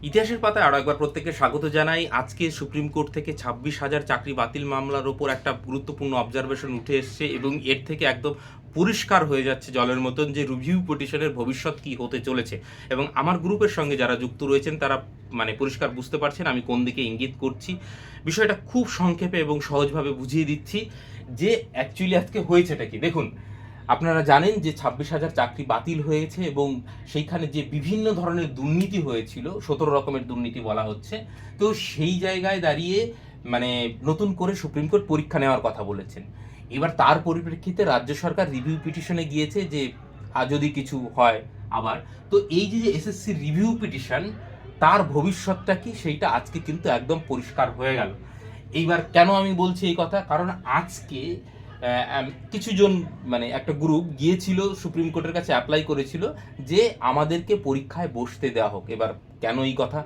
ইতিহাসের পাতায় আরও একবার প্রত্যেককে স্বাগত জানাই। আজকে সুপ্রিম কোর্ট থেকে 26,000 চাকরি বাতিল মামলার ওপর একটা গুরুত্বপূর্ণ অবজারভেশন উঠে এসছে এবং এর থেকে একদম পরিষ্কার হয়ে যাচ্ছে জলের মতন যে রিভিউ পিটিশনের ভবিষ্যৎ কী হতে চলেছে। এবং আমার গ্রুপের সঙ্গে যারা যুক্ত রয়েছেন তারা পরিষ্কার বুঝতে পারছেন আমি কোন দিকে ইঙ্গিত করছি। বিষয়টা খুব সংক্ষেপে এবং সহজভাবে বুঝিয়ে দিচ্ছি যে অ্যাকচুয়ালি আজকে হয়েছেটা কি। দেখুন, আপনারা জানেন যে 26,000 চাকরি বাতিল হয়েছে এবং সেইখানে যে বিভিন্ন ধরনের দুর্নীতি হয়েছিল, 17 রকমের দুর্নীতি বলা হচ্ছে। তো সেই জায়গায় দাঁড়িয়ে নতুন করে সুপ্রিম কোর্ট পরীক্ষা নেওয়ার কথা বলেছেন। এবার তার পরিপ্রেক্ষিতে রাজ্য সরকার রিভিউ পিটিশনে গিয়েছে যে যদি কিছু হয় আবার। তো এই যে এসএসসি রিভিউ পিটিশন, তার ভবিষ্যৎটা কি সেইটা আজকে কিন্তু একদম পরিষ্কার হয়ে গেল। এইবার কেন আমি বলছি এই কথা, কারণ আজকে কিছুজন একটা গ্রুপ গিয়েছিল সুপ্রিম কোর্টের কাছে, অ্যাপ্লাই করেছিল যে আমাদেরকে পরীক্ষায় বসতে দেওয়া হোক। এবার কেন এই কথা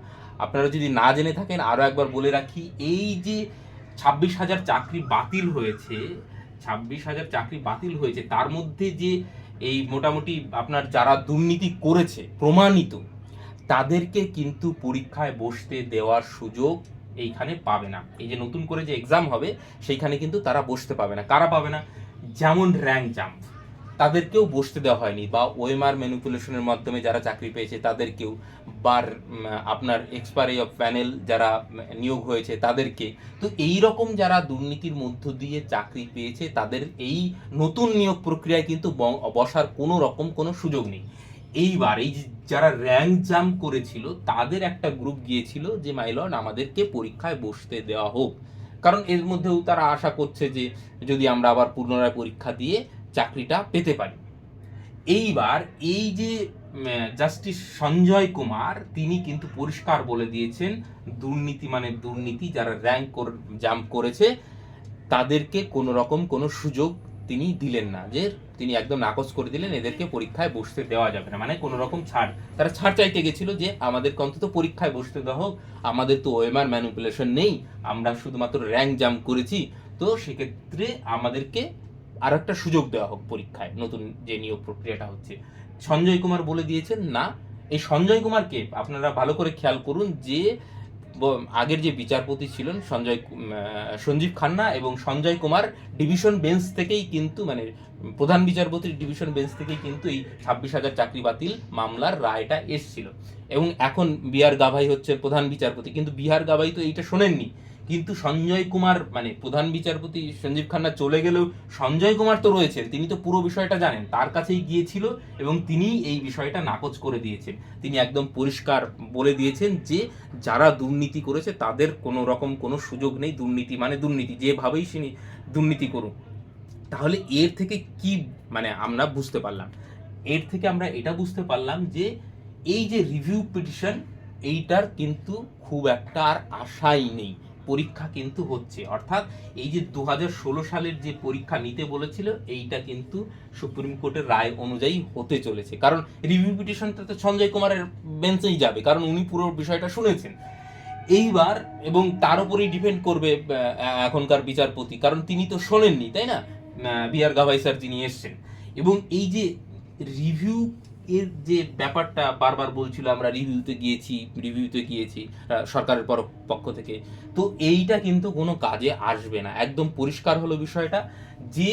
আপনারা যদি না জেনে থাকেন আরও একবার বলে রাখি। এই যে 26,000 চাকরি বাতিল হয়েছে, 26,000 চাকরি বাতিল হয়েছে, তার মধ্যে যে এই মোটামুটি আপনার যারা দুর্নীতি করেছে প্রমাণিত, তাদেরকে কিন্তু পরীক্ষায় বসতে দেওয়ার সুযোগ এইখানে পাবে না। এই যে নতুন করে যে এক্সাম হবে সেইখানে কিন্তু তারা বসতে পাবে না। কারা পাবে না? যেমন র্যাঙ্ক জাম্প, তাদেরকেও বসতে দেওয়া হয়নি, বা ওএমআর ম্যানিপুলেশনের মাধ্যমে যারা চাকরি পেয়েছে তাদেরকেও, বা আপনার এক্সপায়ারি অফ প্যানেল যারা নিয়োগ হয়েছে তাদেরকে। তো এই রকম যারা দুর্নীতির মধ্য দিয়ে চাকরি পেয়েছে তাদের এই নতুন নিয়োগ প্রক্রিয়ায় কিন্তু বসার কোনো রকম কোনো সুযোগ নেই। এইবার এই যারা র্যাঙ্ক জাম্প করেছিল তাদের একটা গ্রুপ গিয়েছিল যে মাইলর্ড আমাদেরকে পরীক্ষায় বসতে দেওয়া হোক, কারণ এর মধ্যেও তারা আশা করছে যে যদি আমরা আবার পুনরায় পরীক্ষা দিয়ে চাকরিটা পেতে পারি। এইবার এই যে জাস্টিস সঞ্জয় কুমার, তিনি কিন্তু পরিষ্কার বলে দিয়েছেন দুর্নীতি মানে দুর্নীতি, যারা র্যাঙ্ক জাম্প করেছে তাদেরকে কোনো রকম কোনো সুযোগ তিনি দিলেন না, যে তিনি একদম নাকচ করে দিলেন, এদেরকে পরীক্ষায় বসতে দেওয়া যাবে না, মানে কোনো রকম ছাড়। তারা ছাড় চাইতে গেছিল যে আমাদেরকে অন্তত পরীক্ষায় বসতে দেওয়া হোক, আমাদের তো ওএমআর ম্যানিপুলেশন নেই, আমরা শুধুমাত্র র্যাঙ্ক জাম্প করেছি, তো সেক্ষেত্রে আমাদেরকে আর একটা সুযোগ দেওয়া হোক পরীক্ষায়, নতুন যে নিয়োগ প্রক্রিয়াটা হচ্ছে। সঞ্জয় কুমার বলে দিয়েছেন না। এই সঞ্জয় কুমারকে আপনারা ভালো করে খেয়াল করুন যে আগের যে বিচারপতি ছিলেন সঞ্জীব খান্না এবং সঞ্জয় কুমার ডিভিশন বেঞ্চ থেকেই কিন্তু প্রধান বিচারপতির ডিভিশন বেঞ্চ থেকেই কিন্তু এই 26,000 চাকরি বাতিল মামলার রায়টা এসছিল। এবং এখন বিহার গাভাই হচ্ছে প্রধান বিচারপতি, কিন্তু বিহার গাভাই তো এইটা শোনেননি। কিন্তু সঞ্জয় কুমার প্রধান বিচারপতি সঞ্জীব খান্না চলে গেলেও সঞ্জয় কুমার তো রয়েছেন, তিনি তো পুরো বিষয়টা জানেন, তার কাছেই গিয়েছিল এবং তিনি এই বিষয়টা নাকচ করে দিয়েছেন। তিনি একদম পরিষ্কার বলে দিয়েছেন যে যারা দুর্নীতি করেছে তাদের কোনো রকম কোনো সুযোগ নেই, দুর্নীতি মানে দুর্নীতি, যেভাবেই সে দুর্নীতি করুন। তাহলে এর থেকে কি আমরা বুঝতে পারলাম? এর থেকে আমরা এটা বুঝতে পারলাম যে এই যে রিভিউ পিটিশন, এইটার কিন্তু খুব একটা আর আশাই নেই। পরীক্ষা কিন্তু হচ্ছে, অর্থাৎ এই যে 2016 সালের যে পরীক্ষা নিতে বলেছিল এইটা কিন্তু সুপ্রিম কোর্টের রায় অনুযায়ী হতে চলেছে। কারণ রিভিউ পিটিশনটা তো সঞ্জয় কুমারের বেঞ্চেই যাবে, কারণ উনি পুরো বিষয়টা শুনেছেন। এইবার এবং তার উপরেই ডিপেন্ড করবে এখনকার বিচারপতি, কারণ তিনি তো শোনেননি, তাই না? বিআর গাভাই স্যার যিনি এসছেন। এবং এই যে রিভিউ এর যে ব্যাপারটা বারবার বলছিল, আমরা রিভিউতে গিয়েছি সরকারের পক্ষ থেকে, তো এইটা কিন্তু কোনো কাজে আসবে না। একদম পরিষ্কার হলো বিষয়টা যে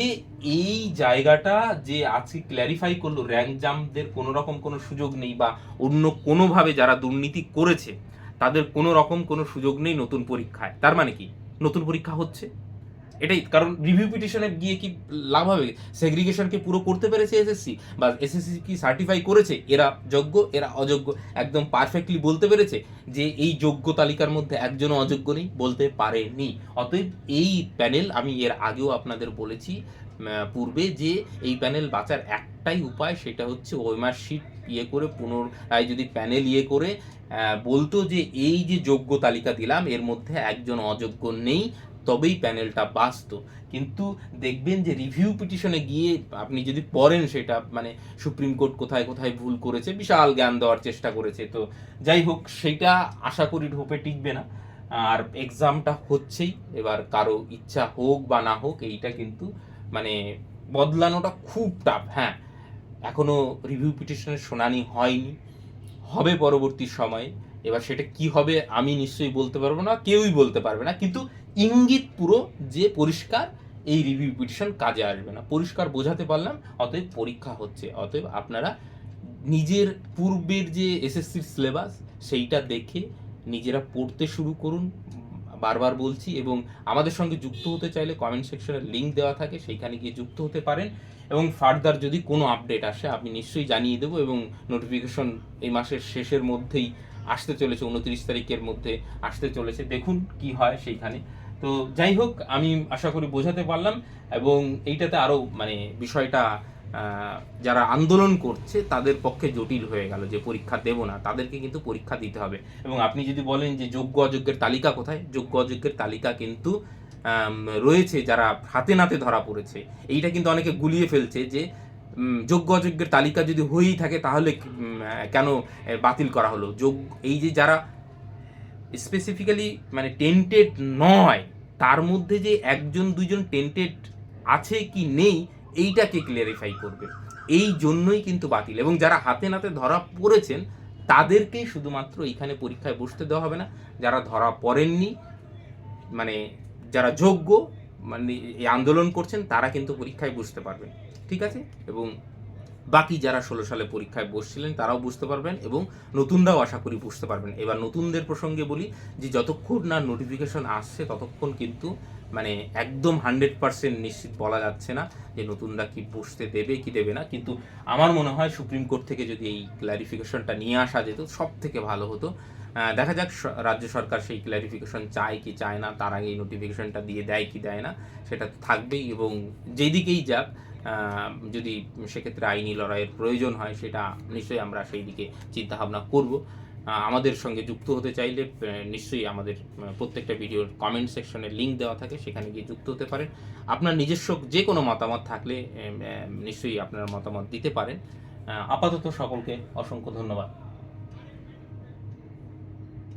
এই জায়গাটা যে আজকে ক্ল্যারিফাই করলো র্যাঙ্ক জাম্পদের কোনো রকম কোনো সুযোগ নেই, বা অন্য কোনোভাবে যারা দুর্নীতি করেছে তাদের কোনো রকম কোনো সুযোগ নেই নতুন পরীক্ষায়। তার মানে কি নতুন পরীক্ষা হচ্ছে এটাই। কারণ রিভিউ পিটিশনে গিয়ে কি লাভ হবে? সেগ্রিগেশনকে পুরো করতে পেরেছে এসএসসি, বা এসএসসি কি সার্টিফাই করেছে এরা যোগ্য এরা অযোগ্য, একদম পারফেক্টলি বলতে পেরেছে যে এই যোগ্য তালিকার মধ্যে একজনও অযোগ্য নেই? বলতে পারেনি। অতএব এই প্যানেল, আমি এর আগেও আপনাদের বলেছি পূর্বে, যে এই প্যানেল বাঁচার একটাই উপায়, সেটা হচ্ছে ওএমআর শিট করে পুনরায় যদি প্যানেল করে বলতো যে এই যে যোগ্য তালিকা দিলাম এর মধ্যে একজন অযোগ্য নেই, তবেই প্যানেলটা বাঁচত। কিন্তু দেখবেন যে রিভিউ পিটিশনে গিয়ে আপনি যদি পড়েন সেটা সুপ্রিম কোর্ট কোথায় কোথায় ভুল করেছে, বিশাল জ্ঞান দেওয়ার চেষ্টা করেছে। তো যাই হোক, সেটা আশা করি ঢোপে টিকবে না। আর এক্সামটা হচ্ছেই, এবার কারো ইচ্ছা হোক বা না হোক, এইটা কিন্তু বদলানোটা খুব টাফ। হ্যাঁ, এখনো রিভিউ পিটিশনের শুনানি হয়নি, হবে পরবর্তী সময়ে, এবার সেটা কি হবে আমি নিশ্চয়ই বলতে পারবো না, কেউই বলতে পারবে না, কিন্তু ইঙ্গিত পুরো যে পরিষ্কার এই রিভিউ পিটিশন কাজে আসবে না, পরিষ্কার বোঝাতে পারলাম। অতএব পরীক্ষা হচ্ছে, অতএব আপনারা নিজের পূর্বের যে এসএসসির সিলেবাস সেইটা দেখে নিজেরা পড়তে শুরু করুন, বারবার বলছি। এবং আমাদের সঙ্গে যুক্ত হতে চাইলে কমেন্ট সেকশনে লিঙ্ক দেওয়া থাকে, সেইখানে গিয়ে যুক্ত হতে পারেন। এবং ফার্দার যদি কোনো আপডেট আসে আমি নিশ্চয়ই জানিয়ে দেবো, এবং নোটিফিকেশন এই মাসের শেষের মধ্যেই আসতে চলেছে, 29 তারিখের মধ্যে আসতে চলেছে, দেখুন কি হয় সেইখানে। তো যাই হোক, আমি আশা করি বোঝাতে পারলাম। এবং এইটাতে আরও মানে বিষয়টা যারা আন্দোলন করছে তাদের পক্ষে জটিল হয়ে গেল, যে পরীক্ষা দেব না, তাদেরকে কিন্তু পরীক্ষা দিতে হবে। এবং আপনি যদি বলেন যে যোগ্য অযোগ্যের তালিকা কোথায়, যোগ্য অযোগ্যের তালিকা কিন্তু রয়েছে, যারা হাতে নাতে ধরা পড়েছে। এইটা কিন্তু অনেকে গুলিয়ে ফেলছে যে যোগ্য অযোগ্যের তালিকা যদি হয়েই থাকে তাহলে কেন বাতিল করা হলো। এই যে যারা স্পেসিফিক্যালি মানে টেন্টেড নয়, তার মধ্যে যে একজন দুইজন টেন্টেড আছে কি নেই এইটাকে ক্লিয়ারিফাই করবে, এই জন্যই কিন্তু বাতিল। এবং যারা হাতে নাতে ধরা পড়েছেন তাদেরকেই শুধুমাত্র এইখানে পরীক্ষায় বসতে দেওয়া হবে না, যারা ধরা পড়েননি মানে যারা যোগ্য মানে এই আন্দোলন করছেন তারা কিন্তু পরীক্ষায় বসতে পারবেন, ঠিক আছে। এবং বাকি যারা 16 সালে পরীক্ষায় বসছিলেন তারাও বুঝতে পারবেন, এবং নতুনরাও আশা করি বুঝতে পারবেন। এবার নতুনদের প্রসঙ্গে বলি যে যতক্ষণ না নোটিফিকেশন আসছে ততক্ষণ কিন্তু মানে একদম 100% নিশ্চিত বলা যাচ্ছে না যে নতুনরা কি বসতে দেবে কি দেবে না। কিন্তু আমার মনে হয় সুপ্রিম কোর্ট থেকে যদি এই ক্ল্যারিফিকেশনটা নিয়ে আসা যেত সব থেকে ভালো হতো। দেখা যাক রাজ্য সরকার সেই ক্ল্যারিফিকেশন চায় কি চায় না, তার আগে এই নোটিফিকেশনটা দিয়ে দেয় কি দেয় না, সেটা তো থাকবেই। এবং যেদিকেই যাক, যদি সেক্ষেত্রে আইনি লড়াইয়ের প্রয়োজন হয় সেটা নিশ্চয়ই আমরা সেই দিকে চিন্তাভাবনা করব। আমাদের সঙ্গে যুক্ত হতে চাইলে নিশ্চয়ই আমাদের প্রত্যেকটা ভিডিওর কমেন্ট সেকশনে লিঙ্ক দেওয়া থাকে, সেখানে গিয়ে যুক্ত হতে পারেন। আপনার নিজস্ব যে কোনো মতামত থাকলে নিশ্চয়ই আপনার মতামত দিতে পারেন। আপাতত সকলকে অসংখ্য ধন্যবাদ।